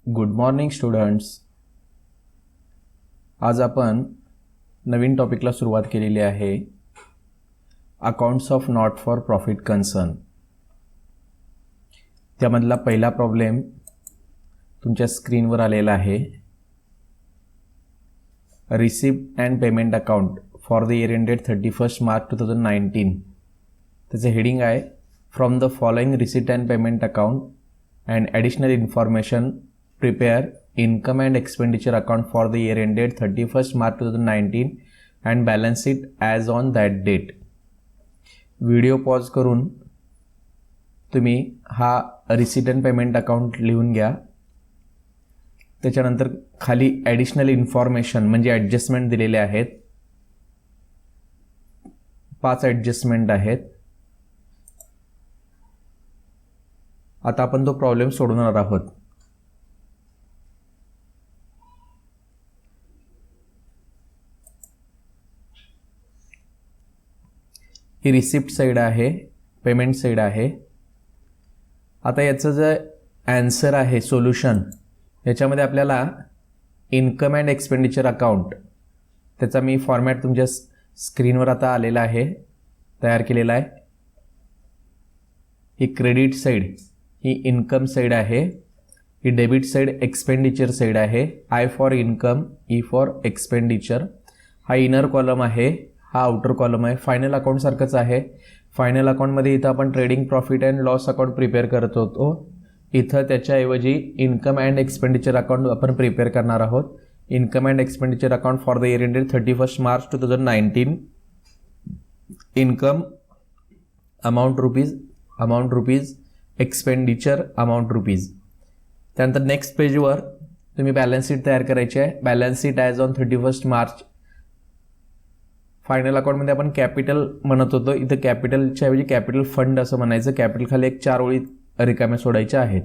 Good morning students. आज आपण नवीन टॉपिकला सुरुवात केलेली आहे. Accounts of not for profit concern. त्यामधला पहिला प्रॉब्लेम तुमच्या स्क्रीनवर आलेला आहे. Receipt and payment account for the year ended 31 March 2019. त्याचे हेडिंग आहे from the following receipt and payment account and additional information prepare income and expenditure account for the year ended 31st March 2019 and balance it as on that date. Video pause करून तुम्ही हा receipt and payment account लिहून घ्या. त्याच्यानंतर खाली additional information म्हणजे adjustment दिलेले आहेत. 5 ॲडजस्टमेंट आहेत. आता आपण तो प्रॉब्लेम सोडवणार आहोत. ही रिसिप्ट साईड आहे, पेमेंट साईड आहे. आता याचं जे ॲन्सर आहे सोल्युशन, याच्यामध्ये आपल्याला इन्कम अँड एक्सपेंडिचर अकाउंट त्याचा मी फॉर्मॅट तुमच्या स्क्रीनवर आता आलेला आहे, तयार केलेला आहे. ही क्रेडिट साईड ही इन्कम साईड आहे. ही डेबिट साईड एक्सपेंडिचर साईड आहे. I for income, E for expenditure. हा इनर कॉलम आहे, हा आउटर कॉलम आहे. फायनल अकाउंट सारखंच आहे. फायनल अकाउंटमध्ये इथं आपण trading profit and loss account prepare करत होतो. इथं त्याच्याऐवजी इन्कम अँड एक्सपेंडिचर अकाउंट आपण प्रिपेअर करणार आहोत. Income and expenditure account for the year ended 31 March 2019. Income amount rupees, expenditure amount rupees. त्यानंतर नेक्स्ट पेजवर तुम्ही बॅलन्स शीट तयार करायची आहे. Balance sheet as on 31 March. Final अकाउंटमध्ये आपण कॅपिटल म्हणत होतो, इथं कॅपिटलच्या ऐवजी कॅपिटल फंड असं म्हणायचं. कॅपिटल खाली एक 4 ओळी रिकाम्या सोडायच्या आहेत.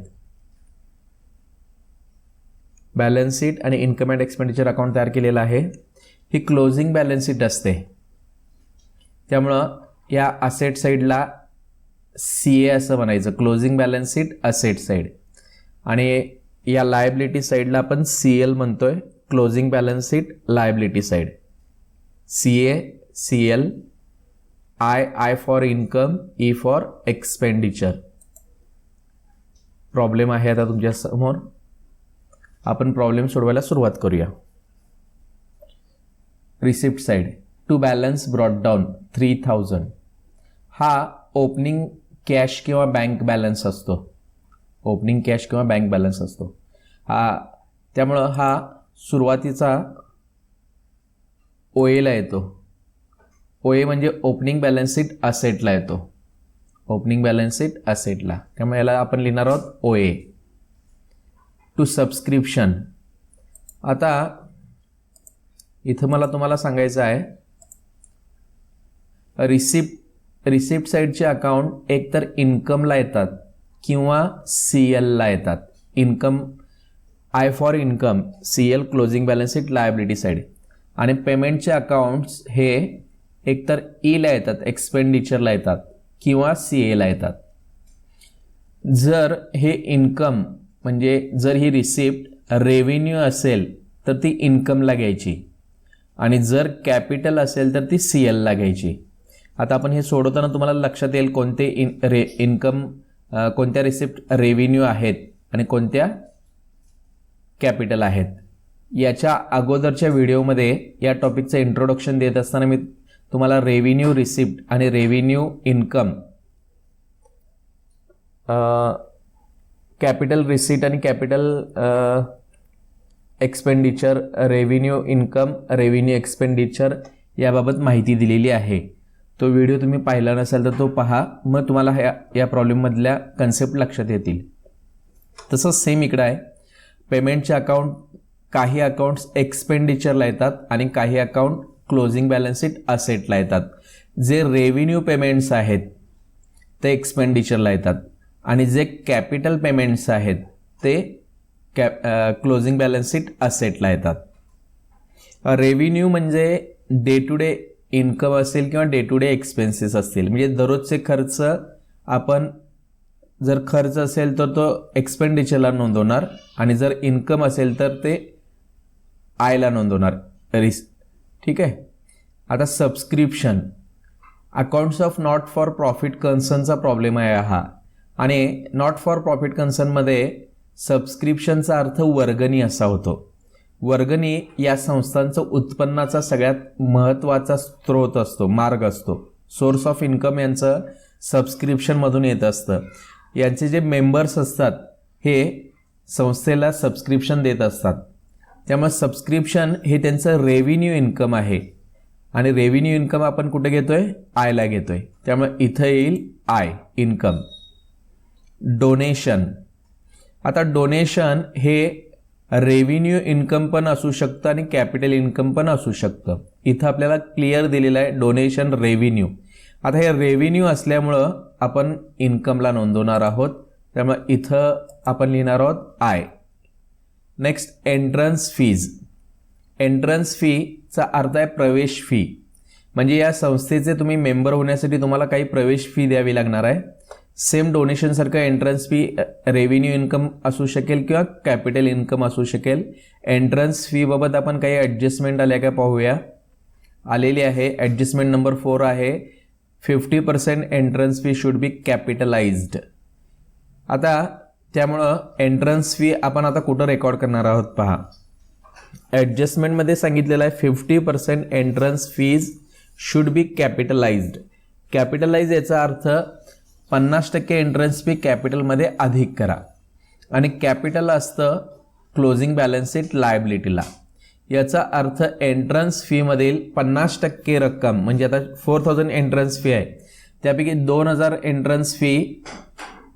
बॅलन्स शीट आणि इन्कम अँड एक्सपेंडिचर अकाउंट तयार केलेलं आहे. ही क्लोजिंग बॅलन्स शीट असते, त्यामुळं या असेट साईडला CA असं म्हणायचं. Closing balance sheet asset side. आणि या लायबिलिटी साईडला आपण CL म्हणतोय. Closing balance sheet liability side. CA, CL, I for income, E for expenditure. Problem आहे आता तुमच्या समोर. आपण प्रॉब्लेम सोडवायला सुरुवात करूया. Receipt side. To balance brought down 3000. हा ओपनिंग कॅश किंवा बँक बॅलन्स असतो. ओपनिंग कॅश किंवा बँक बॅलन्स असतो हा. त्यामुळं हा सुरुवातीचा OA येतो. OA म्हणजे ओपनिंग बॅलन्स शीट असेटला येतो. ओपनिंग बॅलन्स शीट असेटला, त्यामुळे याला आपण लिहिणार आहोत OA. To subscription. आता इथं मला तुम्हाला सांगायचं आहे, रिसिप्ट साईडचे अकाउंट एकतर इन्कमला येतात किंवा CLला येतात. Income I for income, CL closing balance sheet liability side. आणि पेमेंटचे अकाउंट्स हे एकतर ईला येतात, एक्सपेंडिचरला येतात किंवा CAला येतात. जर हे इन्कम म्हणजे जर ही रिसिप्ट रेव्हेन्यू असेल तर ती इन्कमला घ्यायची, आणि जर कॅपिटल असेल तर ती CLला घ्यायची. आता आपण हे सोडवताना तुम्हाला लक्षात येईल कोणते इन्कम, कोणत्या रिसिप्ट रेव्हेन्यू आहेत आणि कोणत्या कॅपिटल आहेत. याच्या अगोदरच्या व्हिडिओमध्ये या टॉपिकचं इंट्रोडक्शन देत असताना मी तुम्हाला रेव्हेन्यू रिसिप्ट आणि रेव्हेन्यू इन्कम, कॅपिटल रिसिप्ट आणि capital expenditure, revenue income, revenue expenditure याबाबत माहिती दिलेली आहे. तो व्हिडिओ तुम्ही पाहिला नसेल तर तो पहा, मग तुम्हाला या प्रॉब्लेममधल्या कन्सेप्ट लक्षात येतील. तसंच सेम इकडं आहे. पेमेंटचे अकाउंट, काही अकाउंट्स एक्सपेंडिचरला येतात आणि काही अकाउंट क्लोजिंग बॅलन्स शीट असेटला येतात. जे रेव्हेन्यू पेमेंट्स आहेत ते एक्सपेंडिचरला येतात, आणि जे कॅपिटल पेमेंट्स आहेत ते क्लोजिंग बॅलन्स शीट असेटला येतात. रेव्हेन्यू म्हणजे डे टू डे इन्कम असेल किंवा डे टू डे एक्सपेन्सेस असतील, म्हणजे दररोजचे खर्च आपण जर खर्च असेल तर तो एक्सपेंडिचरला नोंदवणार आणि जर इन्कम असेल तर ते आयला नोंदवणार. ठीक आहे. आता subscription, accounts of not for profit कन्सर्नचा प्रॉब्लेम आहे हा. आणि नॉट फॉर प्रॉफिट कन्सर्नमध्ये सबस्क्रिप्शनचा अर्थ वर्गणी असा होतो. वर्गणी या संस्थांचं उत्पन्नाचा सगळ्यात महत्त्वाचा स्रोत असतो, मार्ग असतो. सोर्स ऑफ इन्कम यांचं सबस्क्रिप्शनमधून येत असतं. यांचे जे मेंबर्स असतात हे संस्थेला सबस्क्रिप्शन देत असतात. त्यामुळे सबस्क्रिप्शन हे त्यांचं रेव्हेन्यू इन्कम आहे आणि रेव्हेन्यू इन्कम आपण कुठे घेतोय? आयला घेतोय. त्यामुळे इथं येईल आय इन्कम. डोनेशन, आता डोनेशन हे रेव्हेन्यू इन्कम पण असू शकतं आणि कॅपिटल इन्कम पण असू शकतं. इथं आपल्याला क्लिअर दिलेलं आहे डोनेशन रेव्हेन्यू. आता हे रेव्हेन्यू असल्यामुळं आपण इन्कमला नोंदवणार आहोत. त्यामुळे इथं आपण लिहिणार आहोत आय. Next entrance fees. एंट्रन्स फीचा अर्थ आहे प्रवेश फी. म्हणजे या संस्थेचे तुम्ही मेंबर होण्यासाठी तुम्हाला काही प्रवेश फी द्यावी लागणार आहे. सेम डोनेशनसारखं एंट्रन्स फी रेव्हेन्यू इन्कम असू शकेल किंवा कॅपिटल इन्कम असू शकेल. एंट्रन्स फीबाबत आपण काही ॲडजस्टमेंट आल्या का पाहूया. आलेली आहे. ॲडजस्टमेंट नंबर 4 आहे 50% एंट्रन्स फी शुड बी कॅपिटलाइज्ड. आता त्यामुळं एंट्रन्स फी आपण आता कुठं रेकॉर्ड करणार आहोत पहा. ॲडजस्टमेंटमध्ये सांगितलेलं आहे 50% entrance fees should be capitalized. Capitalize याचा अर्थ 50% एंट्रन्स फी कॅपिटलमध्ये अधिक करा आणि कॅपिटल असतं क्लोजिंग बॅलन्स शीट लायबिलिटीला. याचा अर्थ एंट्रन्स फीमधील 50% रक्कम म्हणजे आता 4000 एंट्रन्स फी आहे त्यापैकी 2000 entrance fee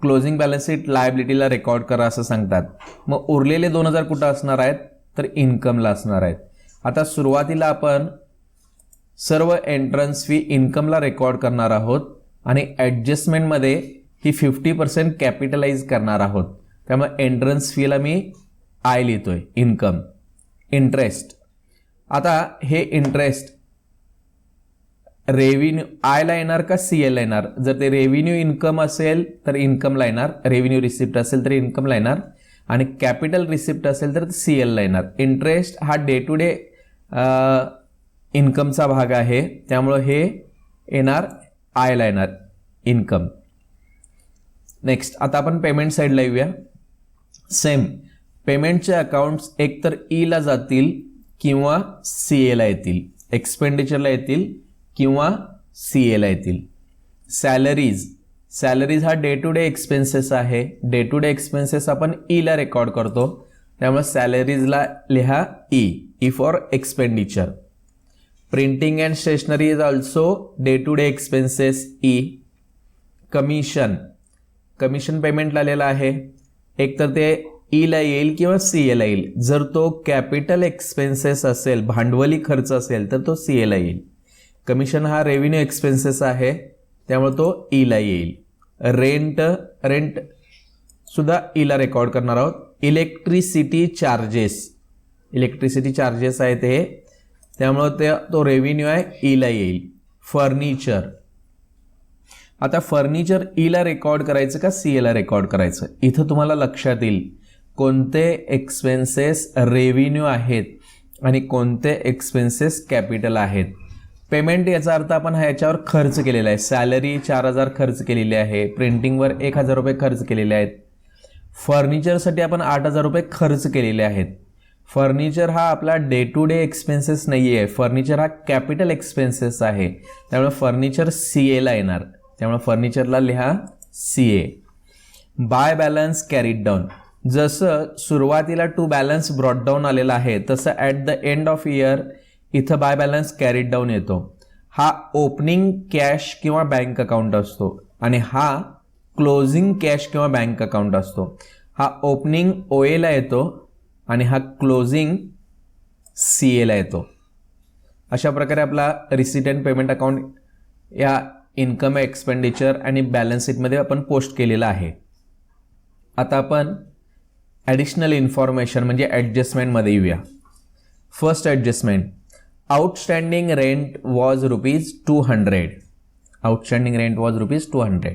closing balance sheet लायबिलिटीला रेकॉर्ड करा असं सांगतात. मग उरलेले 2000 कुठं असणार आहेत? तर इन्कमला असणार आहेत. आता सुरुवातीला आपण सर्व एंट्रन्स फी इन्कमला रेकॉर्ड करणार आहोत आणि ॲडजस्टमेंटमध्ये ही 50% कॅपिटलाइज करणार आहोत. त्यामुळे एंट्रन्स फीला मी आय लिहितोय इन्कम. इंटरेस्ट, आता हे इंटरेस्ट रेव्हेन्यू आयला येणार का सीएलला येणार? जर ते रेव्हेन्यू इन्कम असेल तर इन्कमला येणार, रेव्हेन्यू रिसिप्ट असेल तर इन्कमला येणार आणि कॅपिटल रिसिप्ट असेल तर सीएलला येणार. इंटरेस्ट हा डे टू डे इन्कमचा भाग आहे त्यामुळं हे येणार आयला येणार इन्कम. नेक्स्ट आता आपण पेमेंट साईडला येऊया. सेम पेमेंटचे अकाउंट्स एकतर ईला जातील किंवा सीएला येतील, एक्सपेंडिचरला येतील किंवा सीएला येतील. सॅलरीज, सॅलरीज हा डे टू डे एक्सपेन्सेस आहे. डे टू डे एक्सपेन्सेस आपण ईला रेकॉर्ड करतो त्यामुळे सॅलरीजला लिहा E for expenditure. Printing and stationery is also day to day expenses E. Commission, commission पेमेंटला आलेला आहे एकतर ते ईला येईल किंवा सीएला येईल. जर तो कॅपिटल एक्सपेन्सेस असेल, भांडवली खर्च असेल तर तो सीएला येईल. कमिशन हा रेव्हेन्यू एक्सपेन्सेस आहे त्यामुळे तो ईला येईल. रेंट, रेंट सुद्धा ईला रेकॉर्ड करणार आहोत. इलेक्ट्रिसिटी चार्जेस, इलेक्ट्रिसिटी चार्जेस आहेत हे त्यामुळे तो रेव्हेन्यू आहे ईला येईल. फर्निचर, आता फर्निचर ईला रेकॉर्ड करायचं का सीएला रेकॉर्ड करायचं? इथं तुम्हाला लक्षात येईल कोणते एक्सपेन्सेस रेव्हेन्यू आहेत आणि कोणते एक्सपेन्सेस कॅपिटल आहेत. पेमेंट याचा अर्थ आपण ह्याच्यावर खर्च केलेला आहे. सॅलरी 4000 खर्च केलेली आहे, प्रिंटिंगवर 1000 रुपये खर्च केलेले आहेत, फर्निचरसाठी आपण 8000 रुपये खर्च केलेले आहेत. फर्निचर हा आपला डे टू डे एक्सपेन्सेस नाही आहे, फर्निचर हा कॅपिटल एक्सपेन्सेस आहे त्यामुळे फर्निचर सीएला येणार. त्यामुळे फर्निचरला लिहा CA. By balance carried down, जसं सुरुवातीला टू बॅलन्स ब्रॉट डाऊन आलेला आहे तसं at the end of year इथं बाय बॅलन्स कॅरीड डाऊन येतो. हा ओपनिंग कॅश किंवा बँक अकाउंट असतो आणि हा क्लोजिंग कॅश किंवा बँक अकाउंट असतो. हा ओपनिंग ओएला येतो आणि हा क्लोजिंग सीएला येतो. अशा प्रकारे आपला रिसीट अँड पेमेंट अकाउंट या इन्कम एक्सपेंडिचर आणि बॅलन्स शीटमध्ये आपण पोस्ट केलेला आहे. आता आपण ॲडिशनल इन्फॉर्मेशन म्हणजे ॲडजस्टमेंटमध्ये येऊया. First adjustment, outstanding rent was ₹200. Outstanding rent was ₹200.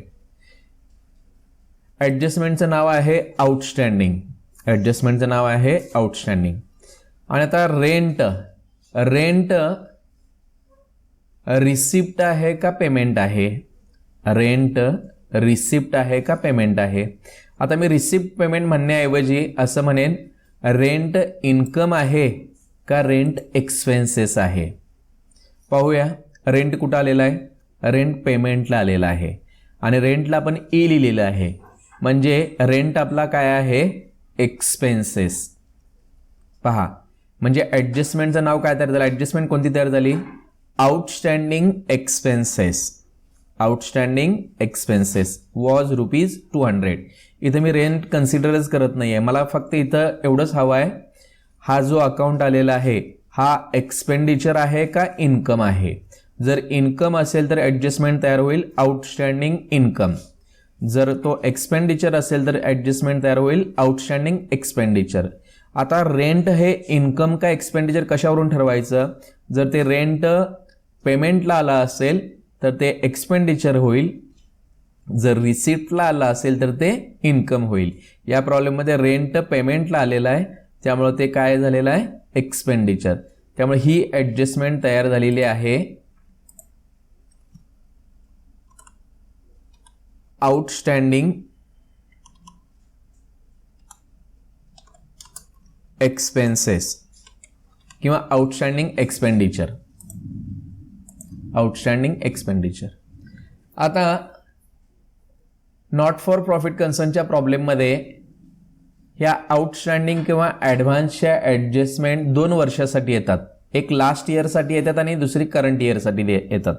ॲडजस्टमेंटचं नाव आहे आउटस्टँडिंग. ॲडजस्टमेंटचं नाव आहे आउटस्टँडिंग. आणि आता रेंट रिसिप्ट आहे का पेमेंट आहे? रेंट रिसिप्ट आहे का पेमेंट आहे? आता मी रिसिप्ट पेमेंट म्हणण्याऐवजी असं म्हणेन रेंट इन्कम आहे का रेंट एक्सपेन्सेस आहे? पाहूया. रेंट कुठं आलेला आहे? रेंट पेमेंटला आलेला आहे आणि रेंटला आपण ई लिहिलेलं आहे, म्हणजे रेंट आपला काय आहे? एक्सपेन्सेस. पहा, म्हणजे ॲडजस्टमेंटचं नाव काय तयार झालं? ॲडजस्टमेंट कोणती तयार झाली? Outstanding expenses. Outstanding expenses was ₹200. इथं मी रेंट कन्सिडरच करत नाही आहे, मला फक्त इथं एवढंच हवं आहे, हा जो अकाउंट आलेला आहे हा एक्सपेंडिचर आहे का इन्कम आहे? जर इन्कम असेल तर ॲडजस्टमेंट तयार होईल आउटस्टँडिंग इन्कम. जर तो एक्सपेंडिचर असेल तर ॲडजस्टमेंट तयार होईल आउटस्टँडिंग एक्सपेंडिचर. आता रेंट हे इन्कम का एक्सपेंडिचर कशावरून ठरवायचं? जर ते रेंट पेमेंटला आला असेल तर ते एक्सपेंडिचर होईल, जर रिसिप्टला आला असेल तर ते इन्कम होईल. या प्रॉब्लेममध्ये रेंट पेमेंटला आलेला आहे, त्यामुळे ते काय झालेलं आहे? एक्सपेंडिचर. त्यामुळे ही ॲडजस्टमेंट तयार झालेली आहे आउटस्टँडिंग एक्सपेन्सेस किंवा आउटस्टँडिंग एक्सपेंडिचर. Outstanding expenditure. आता नॉट फॉर प्रॉफिट कन्सर्नच्या प्रॉब्लेममध्ये ह्या आउटस्टँडिंग किंवा ॲडव्हान्सच्या ॲडजस्टमेंट 2 वर्षासाठी येतात. एक लास्ट इयरसाठी येतात आणि दुसरी करंट इयरसाठी येतात.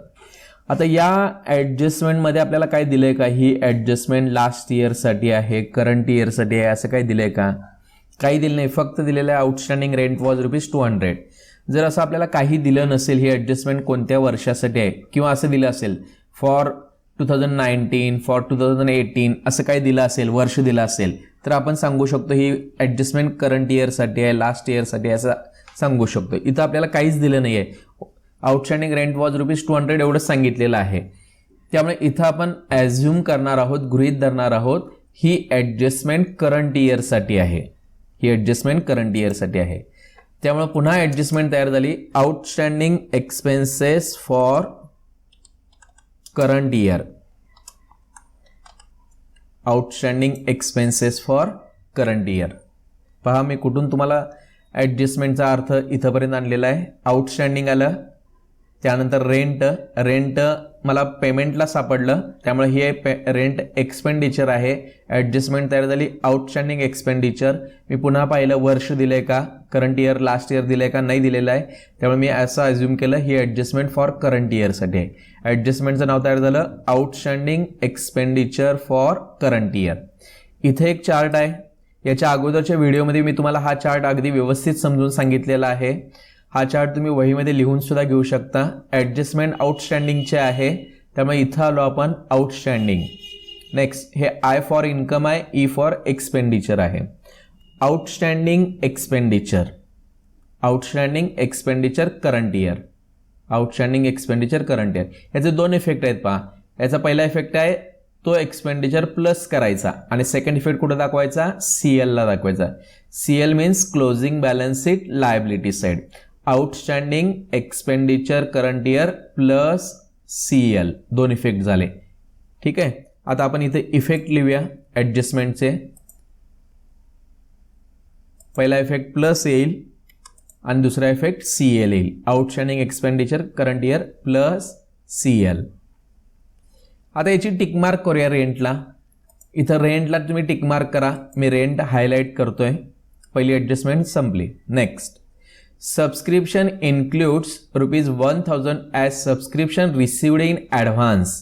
आता या ॲडजस्टमेंटमध्ये आपल्याला काय दिलं आहे का? ही ॲडजस्टमेंट लास्ट इयरसाठी आहे, करंट इयरसाठी आहे, असं काही दिलं आहे का? काही दिलं नाही, फक्त दिलेलं आहे आउटस्टँडिंग रेंट वॉज ₹200. जर असं आपल्याला काही दिलं नसेल, ही ॲडजस्टमेंट कोणत्या वर्षासाठी आहे किंवा असं दिलं असेल फॉर 2019 फॉर 2018 असं काही दिलं असेल, वर्ष दिलं असेल, तर आपण सांगू शकतो ही ॲडजस्टमेंट करंट इयरसाठी आहे, लास्ट इयरसाठी आहे असं सांगू शकतो. इथं आपल्याला काहीच दिलं नाही आहे, आउटस्टँडिंग रेंट वॉज ₹200 एवढंच सांगितलेलं आहे. त्यामुळे इथं आपण ॲझ्युम करणार आहोत, गृहीत धरणार आहोत ही ॲडजस्टमेंट करंट इयरसाठी आहे. ही ॲडजस्टमेंट करंट इयरसाठी आहे. त्यामुळे पुन्हा ॲडजस्टमेंट तयार झाली outstanding expenses for current year. Outstanding expenses for current year. पहा, मी कुठून तुम्हाला ॲडजस्टमेंटचा अर्थ इथंपर्यंत आणलेला आहे. आउटस्टँडिंग आलं, त्यानंतर रेंट मला पेमेंटला सापडलं, त्यामुळे हे रेंट एक्सपेंडिचर आहे. ॲडजस्टमेंट तयार झाली आउटस्टँडिंग एक्सपेंडिचर. मी पुन्हा पाहिलं वर्ष दिलं आहे का, करंट इयर लास्ट इयर दिलं आहे का, नाही दिलेलं आहे. त्यामुळे मी असं अज्युम केलं ही ॲडजस्टमेंट फॉर करंट इयरसाठी आहे. ॲडजस्टमेंटचं नाव तयार झालं outstanding expenditure for current year. इथे एक चार्ट आहे, याच्या अगोदरच्या व्हिडिओमध्ये मी तुम्हाला हा चार्ट अगदी व्यवस्थित समजून सांगितलेला आहे. हा चार्ट तुम्ही वहीमध्ये लिहून सुद्धा घेऊ शकता. ॲडजस्टमेंट आउटस्टँडिंगचे आहे, त्यामुळे इथं आलो आपण आउटस्टँडिंग. नेक्स्ट हे आय फॉर इन्कम आहे, ई फॉर एक्सपेंडिचर आहे. Outstanding expenditure, outstanding expenditure current year, outstanding expenditure current year. याचे 2 इफेक्ट आहेत पहा. याचा पहिला इफेक्ट आहे तो एक्सपेंडिचर प्लस करायचा आणि सेकंड इफेक्ट कुठं दाखवायचा? CLला दाखवायचा. CL means closing balance sheet liability side. Outstanding expenditure current year plus CL 2 effect झाले. ठीक आहे. आता आपण इथे इफेक्ट लिहूया ॲडजस्टमेंटचे. पहिला इफेक्ट प्लस येईल आणि दुसरा इफेक्ट CL येईल. Outstanding expenditure current year plus CL. आता याची टिकमार्क करूया रेंटला. इथं रेंटला तुम्ही टिकमार्क करा, मी रेंट हायलाईट करतोय. पहिली ॲडजस्टमेंट संपली. Next subscription includes ₹1000 as subscription received in advance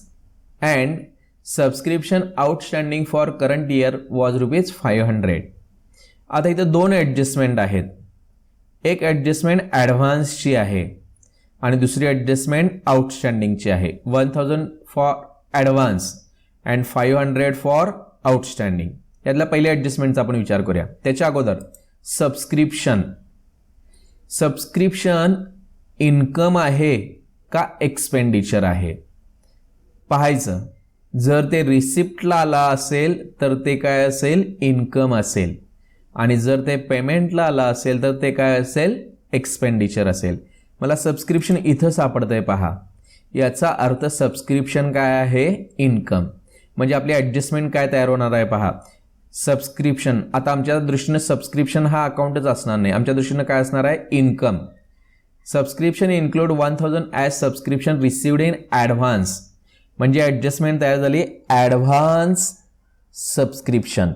and subscription outstanding for current year was ₹500. आता इथं 2 ॲडजस्टमेंट आहेत. एक ॲडजस्टमेंट ॲडव्हान्सची आहे आणि दुसरी ॲडजस्टमेंट आउटस्टँडिंगची आहे. 1000 for advance and 500 for outstanding. यातल्या पहिल्या ॲडजस्टमेंटचा आपण विचार करूया. त्याच्या अगोदर सबस्क्रिप्शन, सबस्क्रिप्शन इन्कम आहे का एक्सपेंडिचर आहे पाहायचं. जर ते रिसिप्टला आला असेल तर ते काय असेल, इन्कम असेल, आणि जर ते पेमेंटला आला असेल तर ते काय असेल, एक्सपेंडिचर असेल. मला सबस्क्रिप्शन इथं सापडतंय पहा. याचा अर्थ सबस्क्रिप्शन काय आहे, इन्कम. म्हणजे आपली ॲडजस्टमेंट काय तयार होणार आहे पहा. सबस्क्रिप्शन, आता आमच्या दृष्टीनं सबस्क्रिप्शन हा अकाउंटच असणार नाही, आमच्या दृष्टीनं काय असणार आहे, income. Subscription include 1000 as subscription received in advance. म्हणजे ॲडजस्टमेंट तयार झाली, ॲडव्हान्स सबस्क्रिप्शन,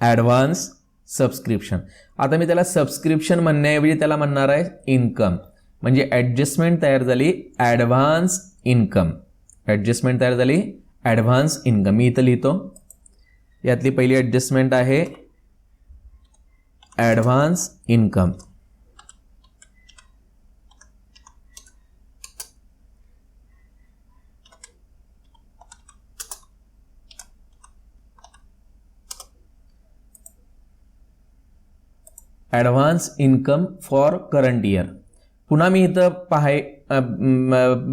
ॲडव्हान्स सबस्क्रिप्शन. आता मी त्याला सबस्क्रिप्शन म्हणण्याऐवजी त्याला म्हणणार आहे इन्कम. म्हणजे ॲडजस्टमेंट तयार झाली, ॲडव्हान्स इन्कम. ॲडजस्टमेंट तयार झाली, ॲडव्हान्स इन्कम. मी इथं लिहितो. यातली पहिली ॲडजस्टमेंट आहे advance income. Advance income for current year. पुन्हा मी इथं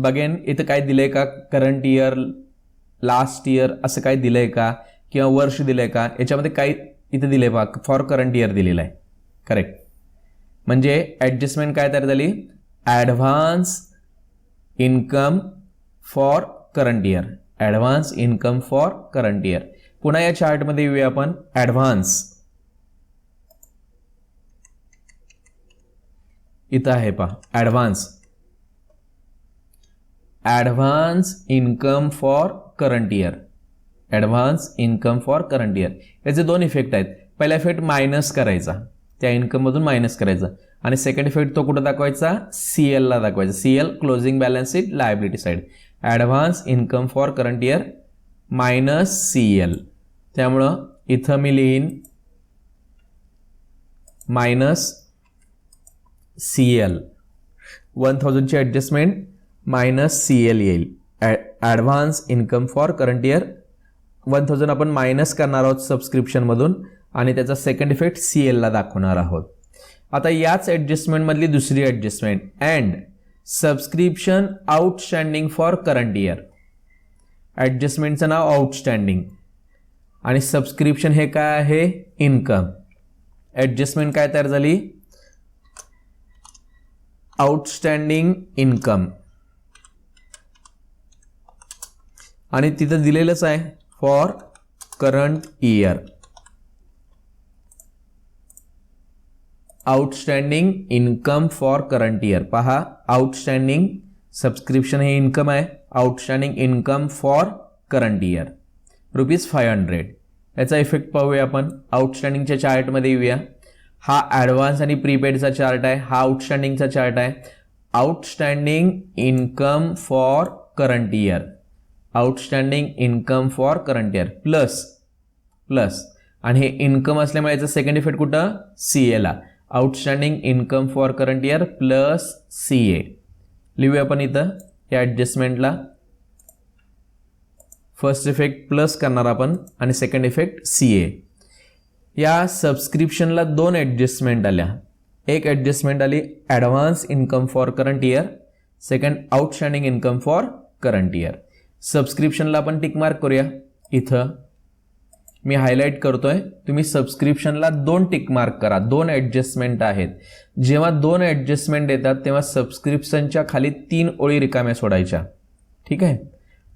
बघेन इथं काय दिलंय का, करंट इयर, लास्ट इयर असं काय दिलंय का, किंवा वर्ष दिलंय का, याच्यामध्ये काय इथं दिलंय पहा, फॉर करंट इयर दिलेलं आहे. करेक्ट. म्हणजे ॲडजस्टमेंट काय तयार झाली, advance income for current year. Advance income for current year. पुन्हा या चार्टमध्ये येऊया आपण. ॲडव्हान्स इथं आहे पहा, advance, advance income for current year. Advance income for current year. याचे दोन इफेक्ट आहेत. पहिला इफेक्ट मायनस करायचा, त्या इन्कममधून मायनस करायचा, आणि सेकंड इफेक्ट तो कुठं दाखवायचा, CLला दाखवायचा. CL closing balance sheet liability side. Advance income for current year minus CL. त्यामुळं इथं मी लिहीन मायनस CL. 1000ची ॲडजस्टमेंट मायनस CL येईल. Advance income for current year 1000 आपण मायनस करणार आहोत सबस्क्रिप्शनमधून, आणि त्याचा सेकंड इफेक्ट CLला दाखवणार आहोत. आता याच ॲडजस्टमेंटमधली दुसरी adjustment, and subscription outstanding for current year. ॲडजस्टमेंटचं नाव आउटस्टँडिंग, आणि सबस्क्रिप्शन हे काय आहे, इन्कम. ॲडजस्टमेंट काय तयार झाली, आउटस्टँडिंग इन्कम, आणि तिथं दिलेलंच आहे for current year. Outstanding income for current year. पहा, आउटस्टँडिंग सबस्क्रिप्शन हे इन्कम आहे, outstanding income for current year ₹500. याचा इफेक्ट पाहूया आपण. आउटस्टँडिंगच्या चार्टमध्ये येऊया. हा ॲडव्हान्स आणि प्रीपेडचा चार्ट आहे, हा आउटस्टँडिंगचा चार्ट आहे. Outstanding income for current year, outstanding income for current year plus plus, आणि हे इन्कम असल्यामुळे याचा सेकंड इफेक्ट कुठं, CAला. Outstanding income for current year plus CA लिहूया आपण इथं या ॲडजस्टमेंटला. फर्स्ट इफेक्ट प्लस करणार आपण, आणि सेकंड इफेक्ट CA. या सबस्क्रिप्शनला दोन ॲडजस्टमेंट आल्या. एक ॲडजस्टमेंट आली advance income for current year, second outstanding income for current year. सबस्क्रिप्शनला आपण टिक मार्क करूया. इथं मी हायलाईट करतोय, तुम्ही सबस्क्रिप्शनला 2 टिक मार्क करा. 2 ॲडजस्टमेंट आहेत. जेव्हा 2 ॲडजस्टमेंट येतात तेव्हा सबस्क्रिप्शनच्या खाली 3 ओळी रिकाम्या सोडायच्या. ठीक आहे.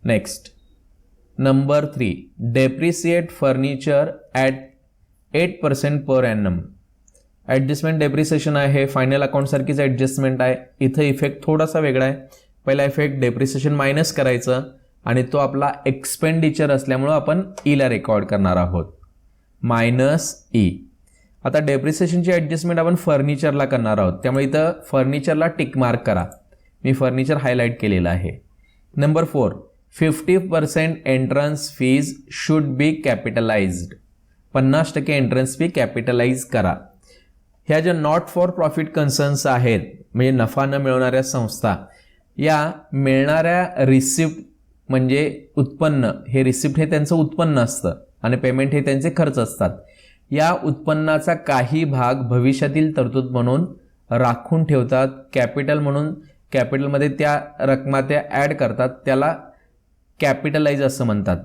Next, number 3, depreciate furniture at 8% per annum. Adjustment depreciation आहे, फायनल अकाउंट सारखीच ॲडजस्टमेंट आहे. इथं इफेक्ट थोडासा वेगळा आहे. पहिला इफेक्ट डेप्रिसिएशन मायनस करायचं, आणि तो आपला एक्सपेंडिचर असल्यामुळं आपण ईला रेकॉर्ड करणार आहोत, मायनस E. आता डेप्रिसिएशनची ॲडजस्टमेंट आपण फर्निचरला करणार आहोत, त्यामुळे इथं फर्निचरला टिक मार्क करा. मी फर्निचर हायलाईट केलेलं आहे. Number 4, 50% entrance fees should be capitalized. 50% entrance fee capitalize करा. ह्या ज्या नॉट फॉर प्रॉफिट कन्सर्न्स आहेत, म्हणजे नफा न मिळवणाऱ्या संस्था, या मिळणाऱ्या रिसिप्ट म्हणजे उत्पन्न, हे रिसिप्ट हे त्यांचं उत्पन्न असतं आणि पेमेंट हे त्यांचे खर्च असतात. या उत्पन्नाचा काही भाग भविष्यातील तरतूद म्हणून राखून ठेवतात, कॅपिटल म्हणून कॅपिटलमध्ये त्या रकमा त्या ॲड करतात, त्याला कॅपिटलाइज असं म्हणतात.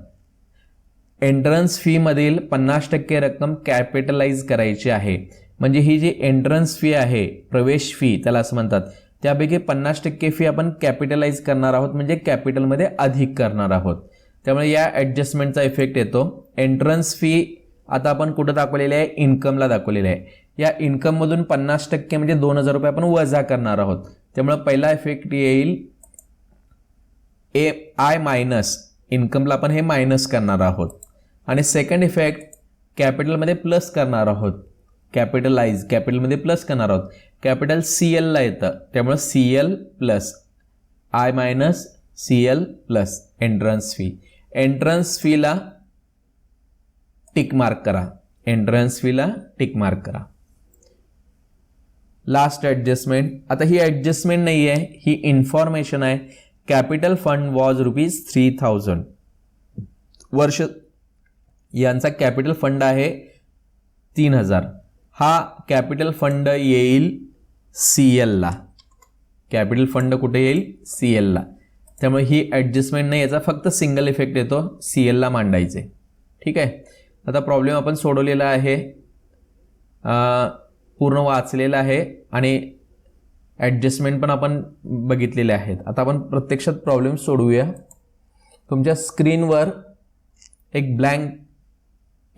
एंट्रन्स फी मधील 50% रक्कम कॅपिटलाइज करायची आहे. म्हणजे ही जी एंट्रन्स फी आहे, प्रवेश फी त्याला असं म्हणतात, त्यापैकी 50% फी आपण कॅपिटलाइज करणार आहोत, म्हणजे कॅपिटलमध्ये अधिक करणार आहोत. त्यामुळे या ॲडजस्टमेंटचा इफेक्ट येतो. एंट्रन्स फी आता आपण कुठं दाखवलेली आहे, इन्कमला दाखवलेली आहे. या इन्कममधून 50% म्हणजे 2000 रुपये आपण वजा करणार आहोत. त्यामुळे पहिला इफेक्ट येईल आय मायनस, इन्कमला आपण हे मायनस करणार आहोत. आणि सेकंड इफेक्ट कॅपिटलमध्ये प्लस करणार आहोत. कॅपिटलमध्ये प्लस करणार आहोत. कॅपिटल CLला येतं, त्यामुळे CL plus I minus CL plus entrance fee. Entrance फीला tick mark करा. एंट्रन्स फीला टिक मार्क करा. Last adjustment. आता ही ॲडजस्टमेंट नाही आहे, ही इन्फॉर्मेशन आहे. Capital fund was ₹3000. वर्ष यांचा कॅपिटल फंड आहे 3000. हा कॅपिटल फंड येईल CLला. कॅपिटल फंड कुठे येईल, CLला. त्यामुळे ही ॲडजस्टमेंट नाही, याचा फक्त सिंगल इफेक्ट येतो, CLला मांडायचे. ठीक आहे. आता प्रॉब्लेम आपण सोडवलेला आहे, पूर्ण वाचलेला आहे आणि ॲडजस्टमेंट पण आपण बघितलेले आहेत. आता आपण प्रत्यक्षात प्रॉब्लेम सोडवूया. तुमच्या स्क्रीनवर एक blank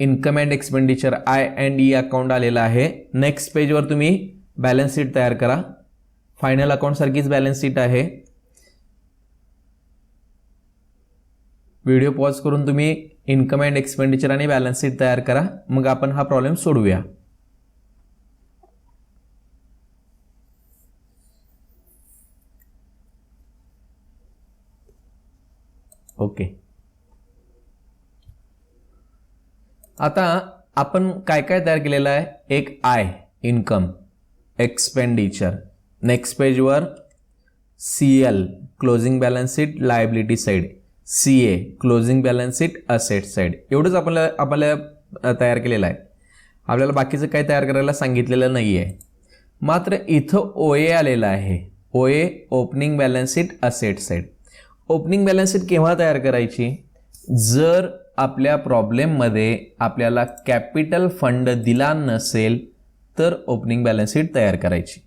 income and expenditure I&E account आलेला आहे. नेक्स्ट पेजवर तुम्ही बॅलन्स शीट तयार करा. फायनल अकाउंटसारखीच बॅलन्स शीट आहे. व्हिडिओ पॉज करून तुम्ही इन्कम अँड एक्सपेंडिचर आणि बॅलन्स शीट तयार करा. मग आपण हा प्रॉब्लेम सोडवूया. ओके. आता आपण काय काय तयार केलेलं आहे, एक आय इन्कम एक्सपेंडिचर, नेक्स्ट पेजवर CL closing balance sheet liability side, CA closing balance sheet asset side. एवढंच आपल्याला तयार केलेलं आहे. आपल्याला बाकीचं काय तयार करायला सांगितलेलं नाही आहे. मात्र इथं OA आलेलं आहे. OA opening balance sheet asset side. Opening balance sheet केव्हा तयार करायची, जर आपल्या प्रॉब्लेममध्ये आपल्याला कॅपिटल फंड दिला नसेल तर ओपनिंग बॅलन्स शीट तयार करायची.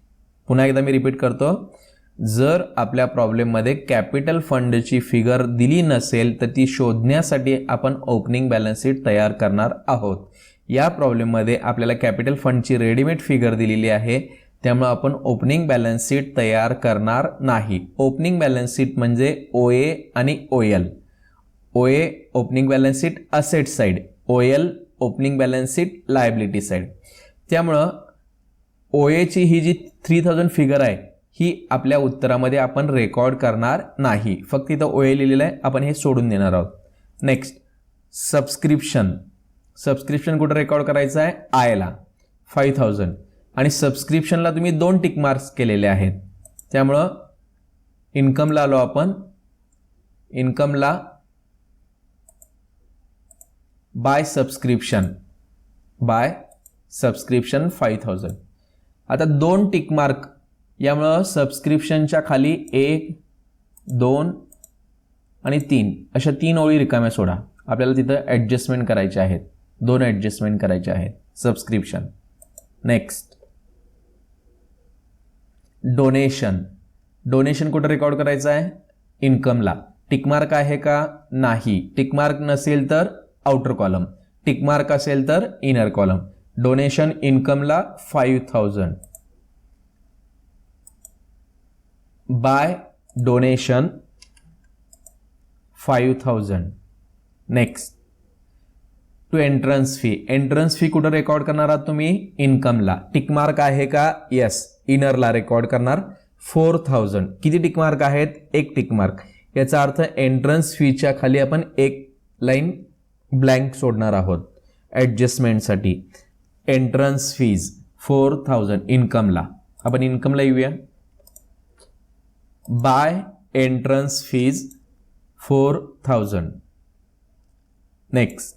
पुन्हा एकदा मी रिपीट करतो, जर आपल्या प्रॉब्लेममध्ये कॅपिटल फंडची फिगर दिली नसेल तर ती शोधण्यासाठी आपण ओपनिंग बॅलन्स शीट तयार करणार आहोत. या प्रॉब्लेममध्ये आपल्याला कॅपिटल फंडची रेडीमेड फिगर दिलेली आहे, त्यामुळे आपण ओपनिंग बॅलन्स शीट तयार करणार नाही. ओपनिंग बॅलन्स शीट म्हणजे OA आणि OL. OA opening balance sheet asset side, OL opening balance sheet liability side. त्यामुळं OAची ही जी 3000 फिगर आहे ही आपल्या उत्तरामध्ये आपण रेकॉर्ड करणार नाही. फक्त इथं OA लिहिलेलं आहे, आपण हे सोडून देणार आहोत. नेक्स्ट सबस्क्रिप्शन कुठं रेकॉर्ड करायचं आहे, आयला 5000. आणि सबस्क्रिप्शनला तुम्ही 2 टिक मार्क्स केलेले आहेत. त्यामुळं इन्कमला आलो आपण. इन्कमला बाय सबस्क्रिप्शन 5000. आता 2 टिक मार्क, यामुळं सबस्क्रिप्शनच्या खाली 1, 2 आणि 3 अशा 3 ओळी रिकाम्या सोडा. आपल्याला तिथं ॲडजस्टमेंट करायचे आहेत, 2 ॲडजस्टमेंट करायचे आहेत. सबस्क्रिप्शन. नेक्स्ट डोनेशन कुठं रेकॉर्ड करायचं आहे, इन्कमला. टिकमार्क आहे का, नाही. टिकमार्क नसेल तर आउटर कॉलम, टिकमार्क असेल तर इनर कॉलम. डोनेशन इन्कमला 5000. By donation 5000. Next to entrance fee कुठं रेकॉर्ड करणार आहात तुम्ही, इन्कमला. टिकमार्क आहे का, यस. इनरला रेकॉर्ड करणार 4000. किती टिकमार्क आहेत, 1 टिकमार्क. याचा अर्थ एंट्रन्स फीच्या खाली आपण 1 लाईन ब्लँक सोडणार आहोत ॲडजस्टमेंटसाठी. Entrance fees 4000 इन्कमला. आपण इन्कमला येऊया. By entrance fees 4000. Next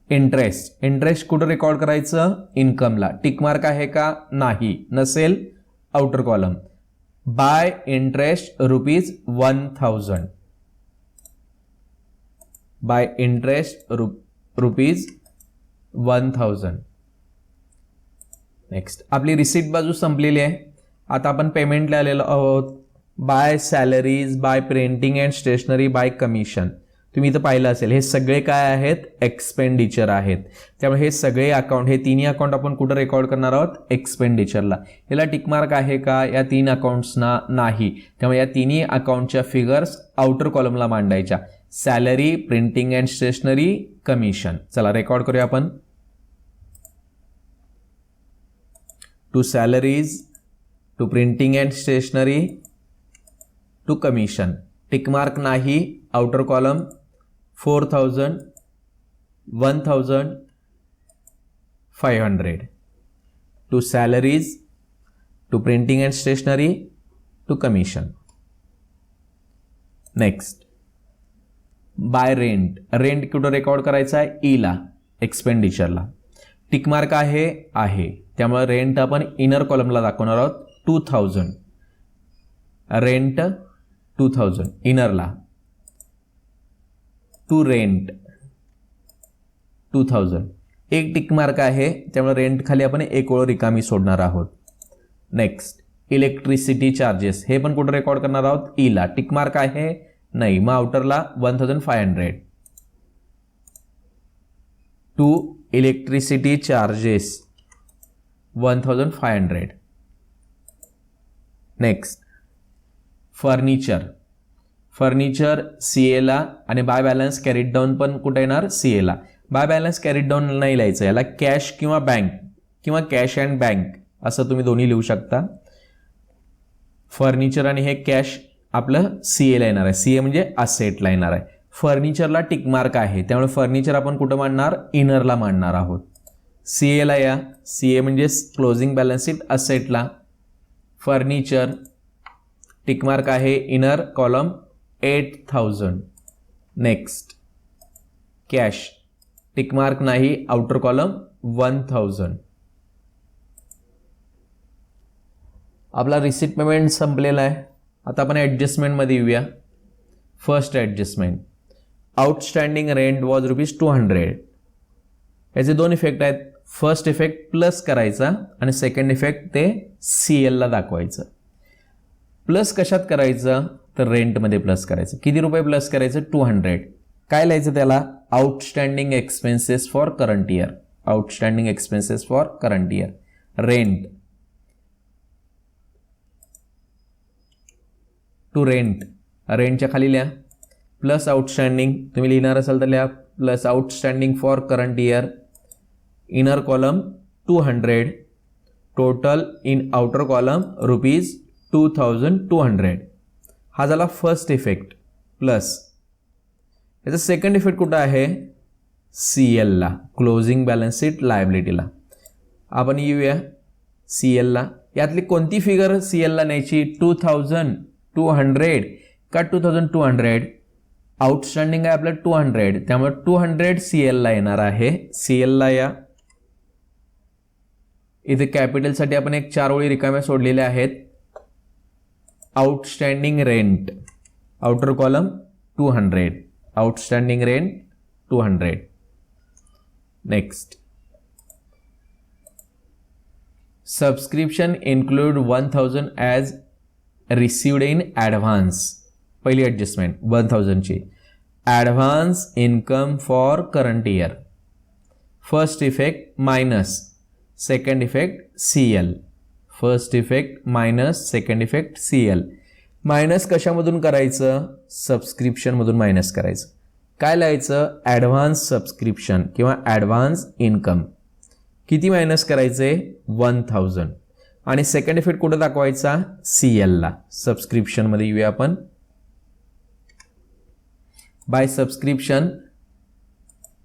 interest कुठं रेकॉर्ड करायचं, इन्कमला. टिकमार्क आहे का, नाही. नसेल outer column. By interest ₹1000. By interest ₹1000. Next आपली रिसिप्ट बाजू संपलेली आहे. आता आपण पेमेंटला आलेलो आहोत. By salaries, by printing and stationery, by commission. तुम्ही इथं पाहिलं असेल हे सगळे काय आहेत, एक्सपेंडिचर आहेत. त्यामुळे हे सगळे अकाउंट, हे तिन्ही अकाउंट आपण कुठं रेकॉर्ड करणार आहोत, एक्सपेंडिचरला. याला टिकमार्क आहे का, या 3 अकाउंट्सना नाही. त्यामुळे या तिन्ही अकाउंटच्या फिगर्स आउटर कॉलमला मांडायच्या. Salary, printing and stationery, commission. चला रेकॉर्ड करूया आपण. To salaries, to printing and stationery, to commission. Tick mark नाही, outer column 4000, 1500. To salaries, to printing and stationery, to commission. Next by rent. Rent कुठं record करायचा आहे, ईला, एक्सपेंडिचरला. टिकमार्क आहे, त्यामुळे रेंट आपण इनर कॉलमला दाखवणार आहोत. 2000 रेंट, 2000 इनरला. टू रेंट 2000 एक टिकमार्क आहे, त्यामुळे रेंट खाली आपण एक ओळ रिकामी सोडणार आहोत. नेक्स्ट इलेक्ट्रिसिटी चार्जेस, हे पण कुठं रेकॉर्ड करणार आहोत, ईला. टिकमार्क आहे नाही, मग आउटरला 1500. To electricity charges 1500. Next furniture. Furniture सीएला आणि बाय बॅलन्स कॅरीड डाऊन पण कुठे येणार, सीएला. बाय बॅलन्स कॅरीड डाऊन नाही लिहायचं, याला कॅश किंवा बँक किंवा कॅश अँड बँक असं तुम्ही दोन्ही लिहू शकता. फर्निचर आणि हे कॅश आपलं सीएला येणार आहे. सीए म्हणजे असेटला येणार आहे. फर्निचरला टिकमार्क आहे, त्यामुळे फर्निचर आपण कुठं मांडणार, इनरला मांडणार आहोत. सीएला या, सीए म्हणजे क्लोजिंग बॅलन्स शीट असेटला. फर्निचर टिकमार्क आहे, inner column 8000. Next cash tick mark नाही, आउटर कॉलम 1000. आपला रिसिप्ट पेमेंट संपलेला आहे. आता आपण ॲडजस्टमेंटमध्ये येऊया. First adjustment, outstanding rent was ₹200. याचे 2 इफेक्ट आहेत. फर्स्ट इफेक्ट प्लस करायचा आणि सेकंड इफेक्ट ते सीएलला दाखवायचं. प्लस कशात करायचं, तर रेंटमध्ये प्लस करायचं. किती रुपये प्लस करायचं, 200. काय लिहायचं त्याला, outstanding expenses for current year. Outstanding expenses for current year. Rent to rent, रेंटच्या खाली लिहा प्लस आउटस्टँडिंग. तुम्ही लिहिणार असाल तर लिहा plus outstanding for current year, inner column 200, total in outer column ₹2200. हा झाला फर्स्ट इफेक्ट प्लस. याचा सेकंड इफेक्ट कुठं आहे, सीएलला, क्लोजिंग बॅलन्स शीट लायबिलिटीला. आपण येऊया सीएलला. यातली कोणती फिगर सीएलला न्यायची, 2200 का 2200. आउटस्टँडिंग आहे आपलं 200, त्यामुळे 200 सीएलला येणार आहे. सीएलला या. इथे कॅपिटलसाठी आपण एक 4 ओळी रिकाम्या सोडलेल्या आहेत. Outstanding rent, outer column 200, outstanding rent 200. Next subscription include 1000 as received in advance. पहिली ॲडजस्टमेंट 1000ची. Advance income for current year. First effect minus, second effect CL. First effect minus, second effect CL. Minus कशामधून करायचं, सबस्क्रिप्शनमधून minus करायचं. काय लिहायचं, advance subscription किंवा advance income. किती मायनस करायचे, 1000. आणि सेकंड इफेक्ट कुठं दाखवायचा, सीएलला. सबस्क्रिप्शनमध्ये येऊया आपण. बाय सबस्क्रिप्शन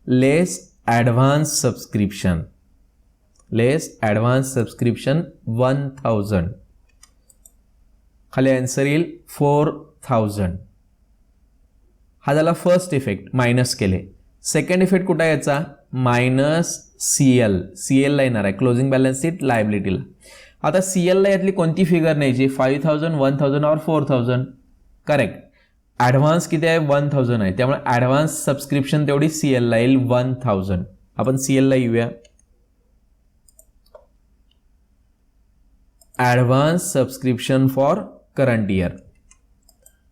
लेस ॲडव्हान्स सबस्क्रिप्शन, लेस ॲडव्हान्स सबस्क्रिप्शन 1000. खाली आन्सर येईल 4000. हा झाला फर्स्ट इफेक्ट, मायनस केले. सेकंड इफेक्ट कुठं याचा, मायनस सीएल. सीएलला येणार आहे, क्लोजिंग बॅलन्स शीट लायबिलिटीला. आता सीएलला यातली कोणती फिगर न्यायची, 5000, 1000 और 4000. करेक्ट. ॲडव्हान्स किती आहे 1000 आहे, त्यामुळे ॲडव्हान्स सबस्क्रिप्शन तेवढी CLला येईल 1000. आपण CLला येऊया. Advance subscription for current year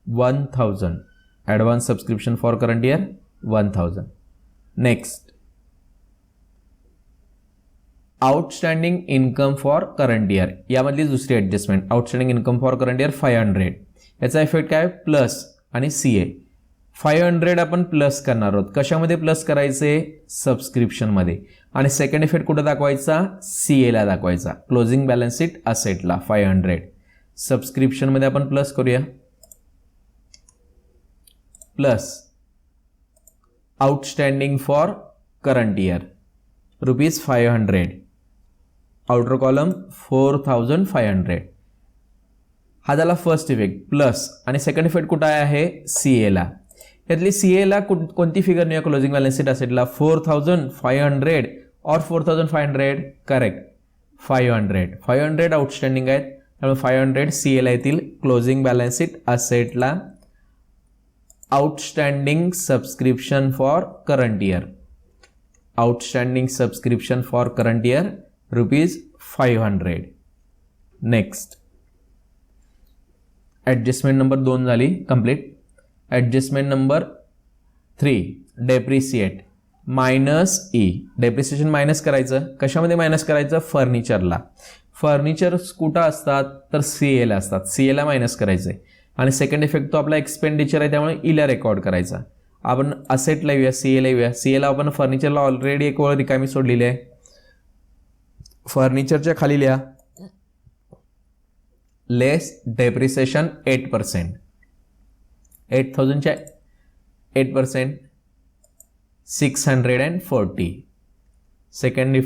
1000. Advance subscription for current year 1000. Next, outstanding income for current year, यामधली दुसरी adjustment. Outstanding income for current year 500. याचा इफेक्ट काय, प्लस आणि CA. 500 आपण प्लस करणार आहोत. कशामध्ये प्लस करायचे, सबस्क्रिप्शनमध्ये. आणि सेकंड इफेक्ट कुठं दाखवायचा, CAला दाखवायचा, क्लोजिंग बॅलन्स शीट असेटला 500. सबस्क्रिप्शनमध्ये आपण प्लस करूया, plus outstanding for current year ₹500. Outer column 4500. हा झाला फर्स्ट इफेक्ट, प्लस. आणि सेकंड इफेक्ट कुठं आहे, CAला. यातली CAला कोणती फिगर नेऊया क्लोजिंग बॅलन्स शीट असेटला, 4500 और 4500, करेक्ट, 500 आउटस्टँडिंग आहेत, त्यामुळे 500 CAला येतील क्लोजिंग बॅलन्स शीट असेटला. Outstanding subscription for current year, outstanding subscription for current year ₹500. Next, adjustment number 2 झाली complete. Adjustment number 3, depreciate -E. Depreciation minus करायचं, कशामध्ये मायनस करायचं, फर्निचरला. फर्निचर्स कुठं असतात, तर CAला असतात, CAला मायनस करायचं आहे. आणि सेकंड इफेक्ट तो आपला एक्सपेंडिचर आहे, त्यामुळे Eला रेकॉर्ड करायचा. आपण असेटला येऊया, CAला येऊया. CAला आपण फर्निचरला ऑलरेडी एक वेळ रिकामी सोडलेली आहे. फर्निचरच्या खाली लिहा लेस डेप्रिसिएशन 8%. 8000च्या 8%, 640. सेकंड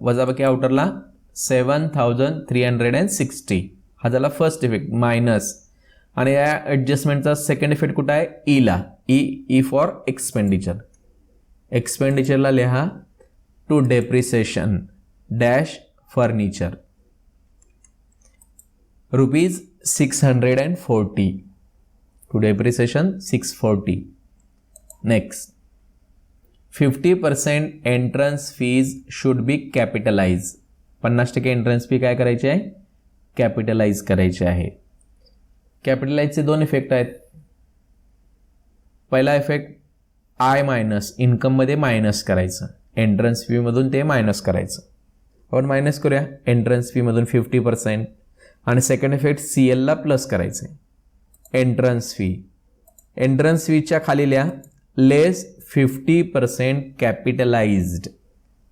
वजाबाकी आउटरला 7360. हा झाला फर्स्ट इफेक्ट, मायनस. आणि या ॲडजस्टमेंटचा सेकंड इफेक्ट कुठं आहे, Eला. E for expenditure. एक्सपेंडिचरला लिहा to depreciation dash furniture ₹640. To depreciation 640. Next, 50% entrance fees should be capitalize. 50% entrance fee काय करायची आहे, कॅपिटलाइज करायची आहे. कॅपिटलाइजचे 2 इफेक्ट आहेत. पहिला इफेक्ट I मायनस, इन्कममध्ये मायनस करायचं, एंट्रन्स फीमधून ते मायनस करायचं. आपण मायनस करूया एंट्रन्स फीमधून 50%. आणि सेकंड इफेक्ट CLला प्लस करायचं आहे. एंट्रन्स फी, एंट्रन्स फीच्या खाली लिहा लेस 50% कॅपिटलाइज्ड,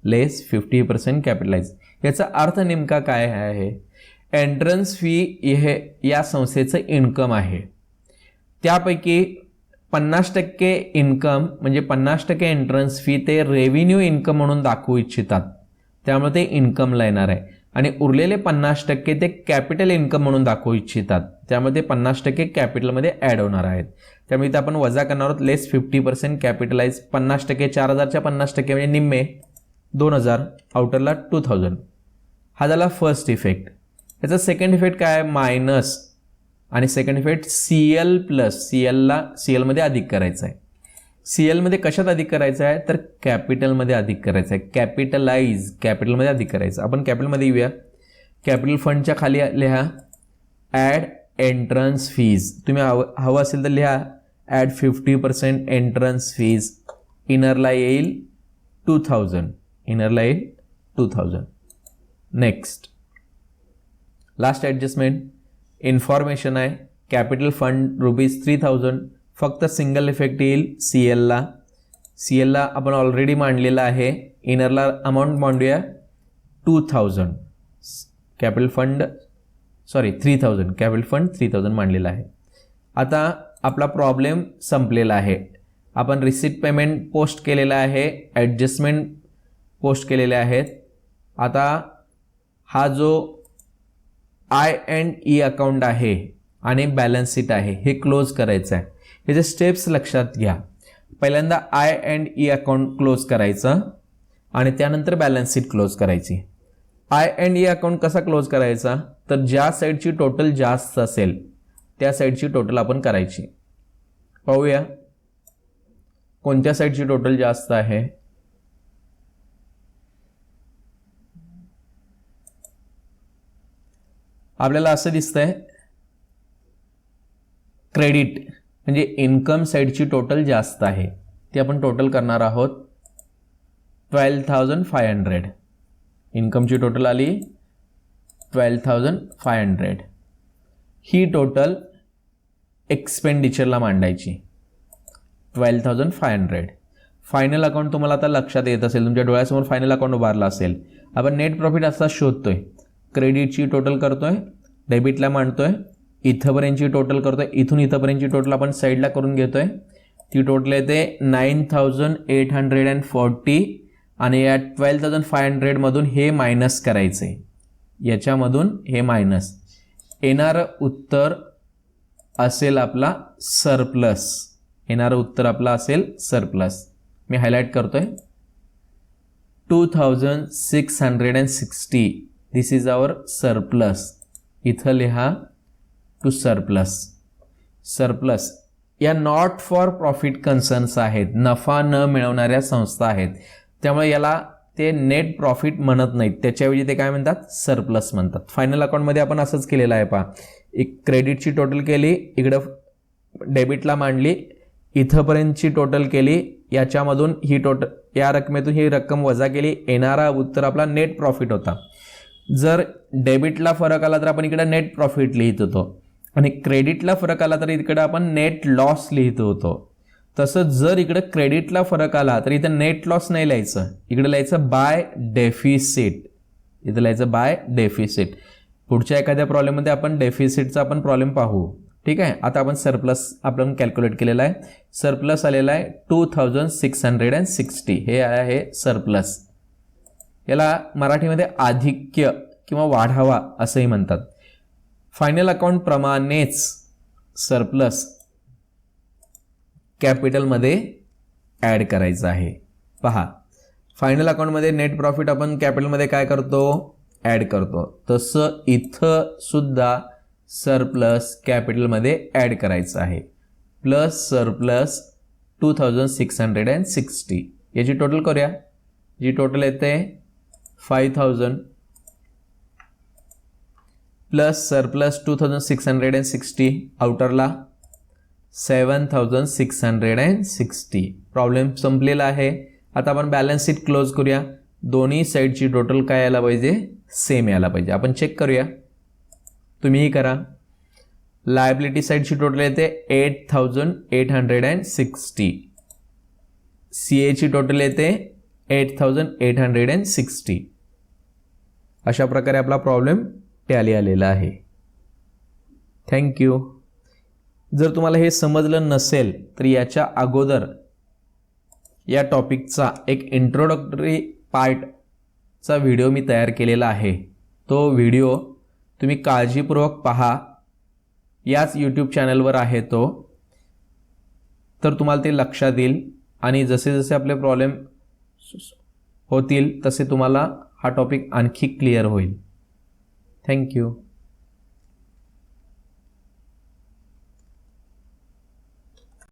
लेस 50% कॅपिटलाइज्ड. याचा अर्थ नेमका काय आहे, एंट्रन्स फी हे या संस्थेचं इन्कम आहे, त्यापैकी 50% इन्कम म्हणजे 50% एंट्रन्स फी ते रेव्हेन्यू इन्कम म्हणून दाखवू इच्छितात, त्यामुळे ते इन्कमला येणार आहे. आणि उरलेले 50% ते कॅपिटल इन्कम म्हणून दाखवू इच्छितात, त्यामुळे ते 50% कॅपिटलमध्ये ॲड होणार आहेत. त्यामुळे इथे आपण वजा करणार आहोत लेस 50% कॅपिटलाइज. 50% 4000च्या 50% म्हणजे निम्मे 2000, आउटरला 2000. हा झाला फर्स्ट इफेक्ट. याचा सेकंड इफेक्ट काय आहे, मायनस. आणि सेकंड इफेक्ट CL प्लस, CLमध्ये अधिक करायचं आहे. CLमध्ये कशात अधिक करायचं आहे, तर कॅपिटलमध्ये अधिक करायचं आहे. कॅपिटलाइज, कॅपिटलमध्ये अधिक करायचं. आपण कॅपिटलमध्ये येऊया. कॅपिटल फंडच्या खाली लिहा ॲड एंट्रन्स फीज. तुम्ही हवं असेल तर लिहा ॲड 50% एंट्रन्स फीज. इनरला येईल 2000, इनरला येईल 2000. नेक्स्ट, लास्ट ॲडजस्टमेंट इन्फॉर्मेशन आहे. Capital fund ₹3000. फक्त सिंगल इफेक्ट येईल CLला आपण ऑलरेडी मांडलेला आहे. इनरला अमाऊंट मांडूया 2000. कॅपिटल फंड 3000, कॅपिटल फंड 3000 मांडलेला आहे. आता आपला प्रॉब्लेम संपलेला आहे. आपण रिसिट पेमेंट पोस्ट केलेला आहे, ॲडजस्टमेंट पोस्ट केलेले आहेत. आता हा जो I&E अकाउंट आहे आणि बॅलन्स शीट आहे हे क्लोज करायचं आहे. याचे स्टेप्स लक्षात घ्या. पहिल्यांदा I&E अकाउंट क्लोज करायचं आणि त्यानंतर बॅलन्स शीट क्लोज करायची. I&E अकाउंट कसा क्लोज करायचा, तर ज्या साईडची टोटल जास्त असेल त्या साईडची टोटल आपण करायची. पाहूया कोणत्या साईडची टोटल जास्त आहे. आपल्याला असं दिसतंय क्रेडिट म्हणजे इन्कम साईडची टोटल जास्त आहे. ती आपण टोटल करणार आहोत 12,500. इन्कमची टोटल आली 12,500. ही टोटल एक्सपेंडिचरला मांडायची 12,500. फायनल अकाउंट तुम्हाला आता लक्षात येत असेल, तुमच्या डोळ्यासमोर फायनल अकाउंट उभारला असेल. आपण नेट प्रॉफिट असा शोधतोय, क्रेडिटची टोटल करतोय, डेबिटला मांडतोय, इथंपर्यंतची टोटल करतोय, इथून इथंपर्यंतची टोटल आपण साईडला करून घेतोय. ती टोटल येते 9,840 आणि या 12,500 मधून हे मायनस करायचे, याच्यामधून हे मायनस. येणारं उत्तर असेल आपला सरप्लस. येणारं उत्तर आपला असेल सरप्लस. मी हायलाइट करतोय 2,660. दिस इज आवर सरप्लस. इथं लिहा टू सरप्लस. सरप्लस या नॉट फॉर प्रॉफिट कन्सर्न्स आहेत, नफा न मिळवणाऱ्या संस्था आहेत, त्यामुळे याला ते नेट प्रॉफिट म्हणत नाहीत, त्याच्याऐवजी ते काय म्हणतात, सरप्लस म्हणतात. फायनल अकाउंटमध्ये आपण असंच केलेलं आहे. पहा, एक क्रेडिटची टोटल केली, इकडं डेबिटला मांडली, इथंपर्यंतची टोटल केली, याच्यामधून ही टोटल, या रकमेतून ही रक्कम वजा केली, येणारा उत्तर आपला नेट प्रॉफिट होता. जर डेबिटला फरक आला तर आपण इकडे नेट प्रॉफिट लिहित होतो आणि क्रेडिटला फरक आला तर इकडे आपण नेट लॉस लिहित होतो. तसं जर इकडे क्रेडिटला फरक आला तर इथं नेट लॉस नाही लिहायचं, इकडे लिहायचं बाय डेफिसिट. इथं लिहायचं बाय डेफिसिट. पुढच्या एखाद्या प्रॉब्लेममध्ये आपण डेफिसिटचा आपण प्रॉब्लेम पाहू. ठीक आहे. आता आपण सरप्लस आपण कॅल्क्युलेट केलेला आहे. सरप्लस आलेला आहे 2,660. हे आहे सरप्लस. याला मराठीमध्ये आधिक्य किंवा वाढावा असंही म्हणतात. फायनल अकाउंट प्रमाणेच सरप्लस कॅपिटलमध्ये ॲड करायचं आहे. पहा, फायनल अकाउंटमध्ये नेट प्रॉफिट आपण कॅपिटलमध्ये काय करतो, ॲड करतो. तसं इथं सुद्धा सरप्लस कॅपिटलमध्ये ॲड करायचं आहे. Plus surplus 2,660. याची टोटल करूया. जी टोटल येते 5,000 प्लस सरप्लस 2,660, आउटरला 7,660. प्रॉब्लेम संपलेला आहे. आता आपण बॅलन्स शीट क्लोज करूया. दोन्ही साईडची टोटल काय यायला पाहिजे, सेम यायला पाहिजे. आपण चेक करूया, तुम्हीही करा. लायबिलिटी साईडची टोटल येते 8,860. सीएची टोटल येते 8,860. अशा प्रकारे आपला प्रॉब्लेम टॅली आलेला आहे. थँक्यू. जर तुम्हाला हे समजलं नसेल तर याच्या अगोदर या टॉपिकचा एक इंट्रोडक्टरी पार्टचा व्हिडिओ मी तयार केलेला आहे. तो व्हिडिओ तुम्ही काळजीपूर्वक पहा. याच यूट्यूब चॅनलवर आहे तो. तर तुम्हाला ते लक्षात येईल आणि जसे जसे आपले प्रॉब्लेम होतील तसे तुम्हाला हा टॉपिक आणखी क्लिअर होईल. थँक्यू.